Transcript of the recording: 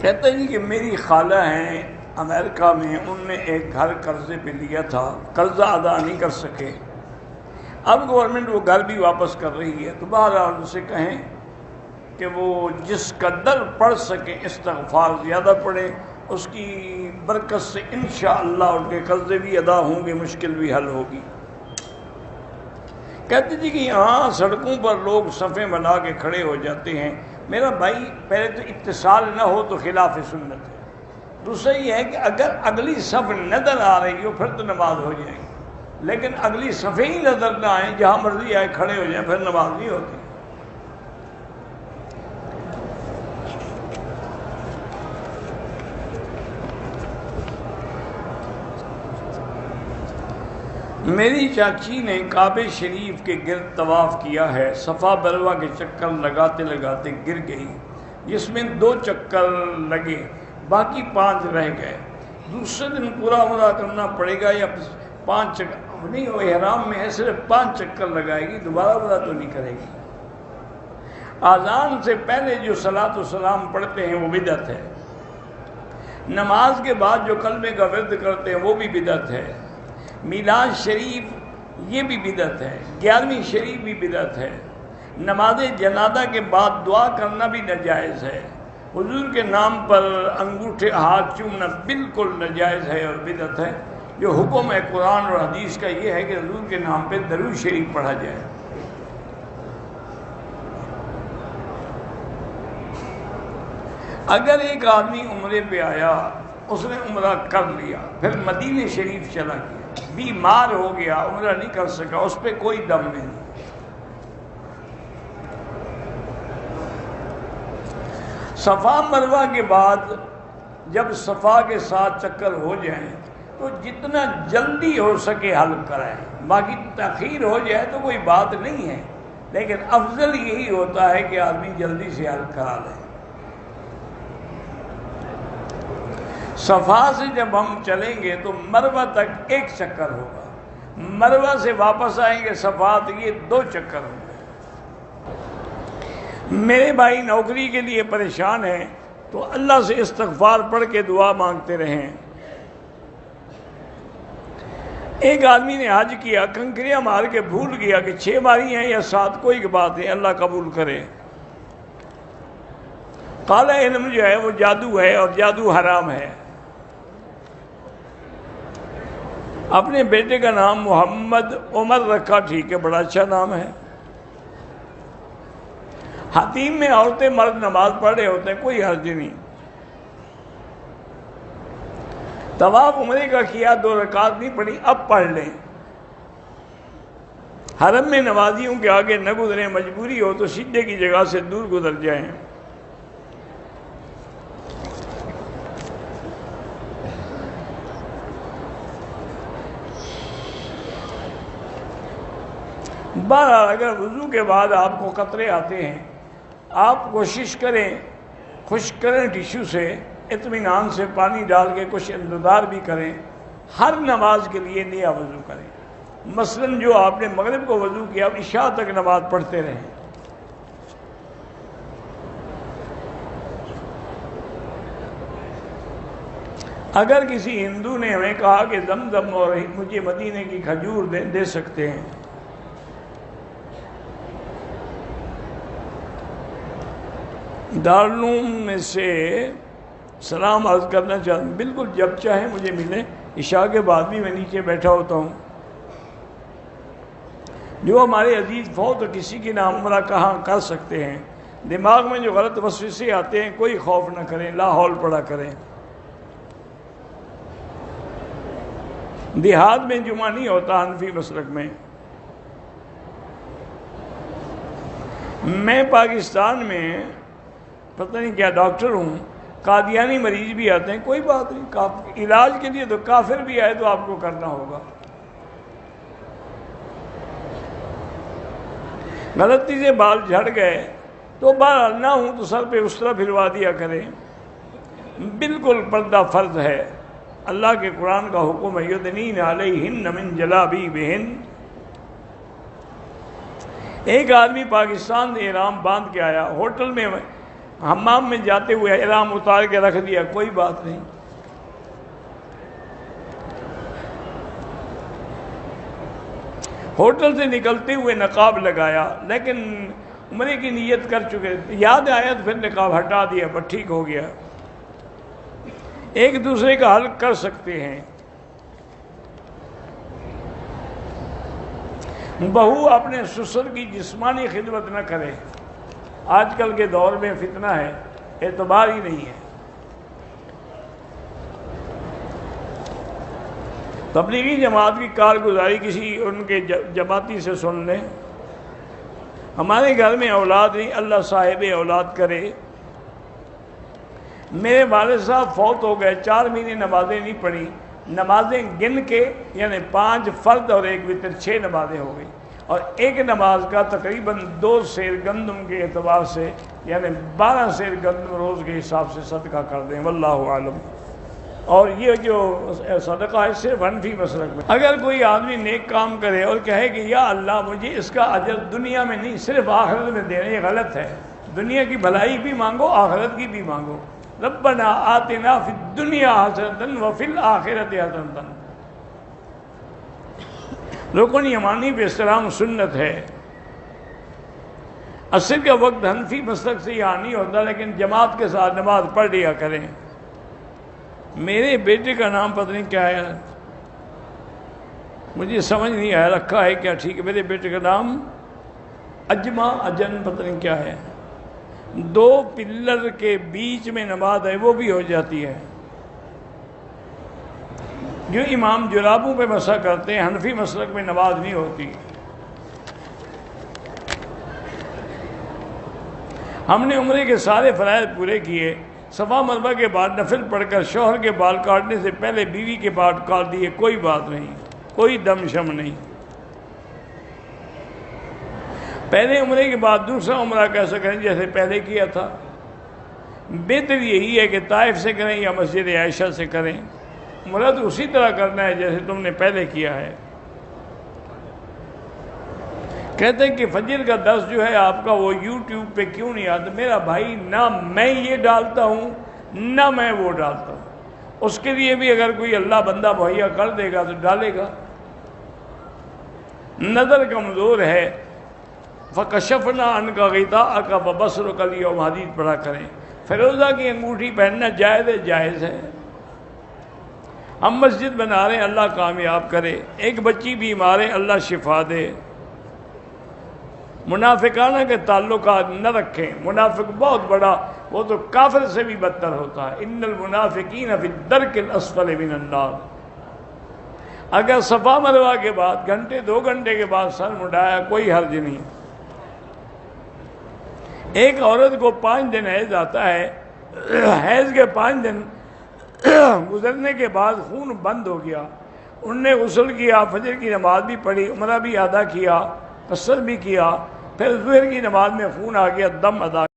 کہتے ہیں کہ میری خالہ ہیں امریکہ میں، ان نے ایک گھر قرضے پہ لیا تھا، قرضہ ادا نہیں کر سکے، اب گورنمنٹ وہ گھر بھی واپس کر رہی ہے، تو بہرحال ان سے کہیں کہ وہ جس قدر پڑھ سکیں استغفار زیادہ پڑھیں، اس کی برکت سے انشاءاللہ ان کے قرضے بھی ادا ہوں گے، مشکل بھی حل ہوگی۔ کہتے تھے کہ یہاں سڑکوں پر لوگ صفیں بنا کے کھڑے ہو جاتے ہیں۔ میرا بھائی، پہلے تو اتصال نہ ہو تو خلاف سنت ہے، دوسرا یہ ہے کہ اگر اگلی صف نظر آ رہی ہو پھر تو نماز ہو جائے گی، لیکن اگلی صفیں ہی نظر نہ آئیں، جہاں مرضی آئے کھڑے ہو جائیں، پھر نماز نہیں ہوتی۔ میری چاچی نے کعبہ شریف کے گرد طواف کیا ہے، صفا مروہ کے چکر لگاتے لگاتے گر گئی، جس میں 2 چکر لگے، باقی 5 رہ گئے۔ دوسرے دن پورا عمرہ کرنا پڑے گا یا 5 چکر نہیں؟ وہ احرام میں ہے، صرف 5 چکر لگائے گی، دوبارہ عمرہ تو نہیں کرے گی۔ اذان سے پہلے جو صلاۃ و سلام پڑھتے ہیں وہ بدعت ہے، نماز کے بعد جو کلمے کا ورد کرتے ہیں وہ بھی بدعت ہے، میلاد شریف یہ بھی بدعت ہے، 11ویں شریف بھی بدعت ہے، نماز جنازہ کے بعد دعا کرنا بھی ناجائز ہے، حضور کے نام پر انگوٹھے ہاتھ چومنا بالکل ناجائز ہے اور بدعت ہے۔ جو حکم ہے قرآن اور حدیث کا یہ ہے کہ حضور کے نام پہ درود شریف پڑھا جائے۔ اگر ایک آدمی عمرے پہ آیا، اس نے عمرہ کر لیا، پھر مدینہ شریف چلا گیا، بیمار ہو گیا، عمرہ نہیں کر سکا، اس پہ کوئی دم نہیں۔ صفا مروہ کے بعد جب صفا کے 7 چکر ہو جائیں تو جتنا جلدی ہو سکے حل کرائیں، باقی تاخیر ہو جائے تو کوئی بات نہیں ہے، لیکن افضل یہی ہوتا ہے کہ آدمی جلدی سے حل کرا لے۔ صفا سے جب ہم چلیں گے تو مروہ تک 1 چکر ہوگا، مروہ سے واپس آئیں گے صفا تو یہ 2 چکر ہوں گے۔ میرے بھائی نوکری کے لیے پریشان ہیں تو اللہ سے استغفار پڑھ کے دعا مانگتے رہیں۔ ایک آدمی نے حج کیا، کنکریاں مار کے بھول گیا کہ 6 ماری ہیں یا 7، کوئی بات ہے، اللہ قبول کرے۔ کالا علم جو ہے وہ جادو ہے اور جادو حرام ہے۔ اپنے بیٹے کا نام محمد عمر رکھا، ٹھیک ہے، بڑا اچھا نام ہے۔ حتیم میں عورتیں مرد نماز پڑھ رہے ہوتے ہیں، کوئی حرج نہیں۔ طواف عمرے کا کیا، 2 رکعت نہیں پڑھی، اب پڑھ لیں۔ حرم میں نمازیوں کے آگے نہ گزریں، مجبوری ہو تو سجدے کی جگہ سے دور گزر جائیں۔ بہرحال اگر وضو کے بعد آپ کو قطرے آتے ہیں، آپ کوشش کریں خشک کریں ٹیشو سے، اطمینان سے پانی ڈال کے کچھ انتظار بھی کریں، ہر نماز کے لیے نیا وضو کریں۔ مثلاً جو آپ نے مغرب کو وضو کیا، اب عشاء تک نماز پڑھتے رہیں۔ اگر کسی ہندو نے ہمیں کہا کہ زمزم اور مجھے مدینے کی کھجور دے سکتے ہیں، دارالعلوم میں سے سلام عرض کرنا چاہتا ہوں، بالکل جب چاہیں مجھے ملیں، عشاء کے بعد بھی میں نیچے بیٹھا ہوتا ہوں۔ جو ہمارے عزیز فوت کسی کی نام عمرہ کہاں کر سکتے ہیں، دماغ میں جو غلط وسوسے آتے ہیں کوئی خوف نہ کریں، لا حول پڑھا کریں۔ دیہات میں جمعہ نہیں ہوتا حنفی مسلک میں۔ میں پاکستان میں پتہ نہیں کیا ڈاکٹر ہوں، قادیانی مریض بھی آتے ہیں، کوئی بات نہیں، علاج کے لیے تو کافر بھی آئے تو آپ کو کرنا ہوگا۔ غلطی سے بال جھڑ گئے تو بہرحال نہ ہوں تو سر پہ اسطرہ پھروا دیا کریں، بالکل پردہ فرض ہے۔ اللہ کے قرآن کا حکم ہے یدنین علیہن من جلابیبہن۔ ایک آدمی پاکستان سے احرام باندھ کے آیا، ہوٹل میں حمام میں جاتے ہوئے احرام اتار کے رکھ دیا، کوئی بات نہیں۔ ہوٹل سے نکلتے ہوئے نقاب لگایا، لیکن عمرے کی نیت کر چکے، یاد آیا تو پھر نقاب ہٹا دیا، بس ٹھیک ہو گیا۔ ایک دوسرے کا حل کر سکتے ہیں۔ بہو اپنے سسر کی جسمانی خدمت نہ کرے، آج کل کے دور میں فتنہ ہے، اعتبار ہی نہیں ہے۔ تبلیغی جماعت کی کارگزاری کسی ان کے جماعتی سے سن لیں۔ ہمارے گھر میں اولاد نہیں، اللہ صاحب اولاد کرے۔ میرے والد صاحب فوت ہو گئے، 4 مہینے نمازیں نہیں پڑھی، نمازیں گن کے یعنی 5 فرد اور 1 وتر 6 نمازیں ہو گئی، اور ایک نماز کا تقریباً 2 سیر گندم کے اعتبار سے یعنی 12 سیر گندم روز کے حساب سے صدقہ کر دیں، واللہ عالم۔ اور یہ جو صدقہ ہے صرف حنفی مسلک میں۔ اگر کوئی آدمی نیک کام کرے اور کہے کہ یا اللہ مجھے اس کا اجر دنیا میں نہیں صرف آخرت میں دینا، یہ غلط ہے۔ دنیا کی بھلائی بھی مانگو، آخرت کی بھی مانگو۔ ربنا آتنا فی الدنیا حسنۃ وفی الآخرۃ حسنۃ۔ رکن یمانی پہ احترام سنت ہے۔ عصر کا وقت حنفی مسلک سے یہاں نہیں ہوتا، لیکن جماعت کے ساتھ نماز پڑھ لیا کریں۔ میرے بیٹے کا نام پتہ نہیں کیا ہے، مجھے سمجھ نہیں آیا، رکھا ہے کیا؟ ٹھیک ہے، میرے بیٹے کا نام اجما اجن پتہ نہیں کیا ہے۔ 2 پلر کے بیچ میں نماز ہے، وہ بھی ہو جاتی ہے۔ جو امام جرابوں پہ مسح کرتے ہیں، حنفی مسلک میں نماز نہیں ہوتی۔ ہم نے عمرے کے سارے فرائض پورے کیے، صفا مروا کے بعد نفل پڑھ کر شوہر کے بال کاٹنے سے پہلے بیوی کے بال کاٹ دیے، کوئی بات نہیں، کوئی دم شم نہیں۔ پہلے عمرے کے بعد دوسرا عمرہ کیسا کریں جیسے پہلے کیا تھا؟ بہتر یہی ہے کہ طائف سے کریں یا مسجد عائشہ سے کریں، عمرہ تو اسی طرح کرنا ہے جیسے تم نے پہلے کیا ہے۔ کہتے ہیں کہ فجر کا درس جو ہے آپ کا وہ یوٹیوب پہ کیوں نہیں آتا؟ میرا بھائی، نہ میں یہ ڈالتا ہوں نہ میں وہ ڈالتا ہوں، اس کے لیے بھی اگر کوئی اللہ بندہ مہیا کر دے گا تو ڈالے گا۔ نظر کمزور ہے، فَكَشَفْنَا عَنْكَ غِطَاءَكَ فَبَصَرُكَ الْيَوْمَ حدیث پڑھا کریں۔ فیروزہ کی انگوٹھی پہننا جائز ہے۔ ہم مسجد بنا رہے ہیں، اللہ کامیاب کرے۔ ایک بچی بیمار ہے، اللہ شفا دے۔ منافقانہ کے تعلقات نہ رکھیں، منافق بہت بڑا، وہ تو کافر سے بھی بدتر ہوتا ہے۔ ان المنافقین فی الدرک الاسفل من النار۔ اگر صفا مروا کے بعد 2 گھنٹے کے بعد سر مڈایا کوئی حرج نہیں۔ ایک عورت کو 5 دن حیض آتا ہے، حیض کے 5 دن گزرنے کے بعد خون بند ہو گیا، ان نے غسل کیا، فجر کی نماز بھی پڑھی، عمرہ بھی ادا کیا، قصر بھی کیا، پھر ظہر کی نماز میں خون آ گیا، دم ادا